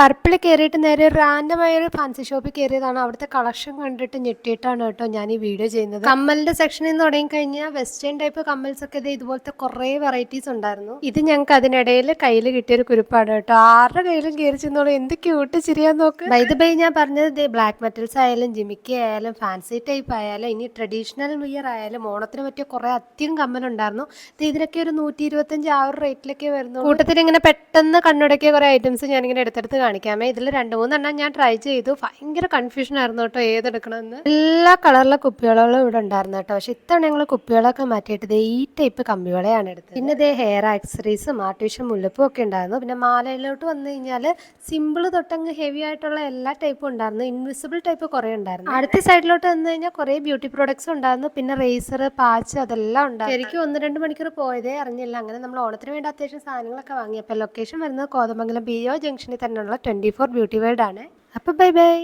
Purple കയറിയിട്ട് നേരെ റാൻഡമായ ഒരു ഫാൻസി ഷോപ്പിൽ കയറിയതാണ്. അവിടുത്തെ കളക്ഷൻ കണ്ടിട്ട് ഞെട്ടിയിട്ടാണ് കേട്ടോ ഞാൻ ഈ വീഡിയോ ചെയ്യുന്നത്. കമ്മലിന്റെ സെക്ഷനിൽ നിന്ന് തുടങ്ങി കഴിഞ്ഞാൽ വെസ്റ്റേൺ ടൈപ്പ് കമ്മൽസ് ഒക്കെ ഇതുപോലത്തെ കുറേ വെറൈറ്റീസ് ഉണ്ടായിരുന്നു. ഇത് ഞങ്ങൾക്ക് അതിനിടയിൽ കയ്യിൽ കിട്ടിയൊരു കുരുപ്പാണ് കേട്ടോ. ആരുടെ കയ്യിലും കയറി ചെന്നോളൂ, എന്ത് ക്യൂട്ട് ചിരിയാൻ നോക്ക്. ബൈ ദ ബൈ ഞാൻ പറഞ്ഞത് ബ്ലാക്ക് മെറ്റൽസ് ആയാലും ജിമിക്കി ആയാലും ഫാൻസി ടൈപ്പ് ആയാലും ഇനി ട്രഡീഷണൽ വിയർ ആയാലും ഓണത്തിന് പറ്റിയ കുറെ അധികം കമ്മലുണ്ടായിരുന്നു. ഇതിനൊക്കെ ഒരു 125 ആ ഒരു റേറ്റിലൊക്കെ വരുന്നു. കൂട്ടത്തിൽ ഇങ്ങനെ പെട്ടെന്ന് കണ്ണുടക്കിയ കുറെ ഐറ്റംസ് ഞാനിങ്ങനെ എടുത്തെടുത്ത് കാണിക്കാമേ. ഇതിൽ 2-3 ഞാൻ ട്രൈ ചെയ്തു. ഭയങ്കര കൺഫ്യൂഷൻ ആയിരുന്നു കേട്ടോ ഏതെടുക്കണമെന്ന്. എല്ലാ കളറിലെ കുപ്പിവളകളും ഇവിടെ ഉണ്ടായിരുന്നു കേട്ടോ. പക്ഷെ ഇത്തവണ ഞങ്ങൾ കുപ്പിവളൊക്കെ മാറ്റിയിട്ട് ഈ ടൈപ്പ് കമ്പിവളയാണ് എടുത്തത്. പിന്നെ ഇതേ ഹെയർ ആക്സറീസും ആർട്ടിഫിഷ്യൽ മുല്ലപ്പും ഒക്കെ ഉണ്ടായിരുന്നു. പിന്നെ മാലയിലോട്ട് വന്നു കഴിഞ്ഞാൽ സിമ്പിൾ തൊട്ടങ്ങ് ഹെവി ആയിട്ടുള്ള എല്ലാ ടൈപ്പും ഉണ്ടായിരുന്നു. ഇൻവിസിബിൾ ടൈപ്പ് കുറെ ഉണ്ടായിരുന്നു. അടുത്ത സൈഡിലോട്ട് വന്നു കഴിഞ്ഞാൽ കുറെ ബ്യൂട്ടി പ്രോഡക്ട്സ് ഉണ്ടായിരുന്നു. പിന്നെ റേസർ, പാച്ച് അതെല്ലാം ഉണ്ടായിരുന്നു. ശരിക്കും 1-2 മണിക്കൂർ പോയതേ അറിഞ്ഞില്ല. അങ്ങനെ നമ്മൾ ഓണത്തിന് വേണ്ടി അത്യാവശ്യം സാധനങ്ങളൊക്കെ വാങ്ങി. അപ്പോൾ ലൊക്കേഷൻ വരുന്നത് കോതമംഗലം BO ജംഗ്ഷനിൽ തന്നെയുള്ള 24 ബ്യൂട്ടി വേൾഡ് ആണ്. അപ്പോൾ ബൈ ബൈ.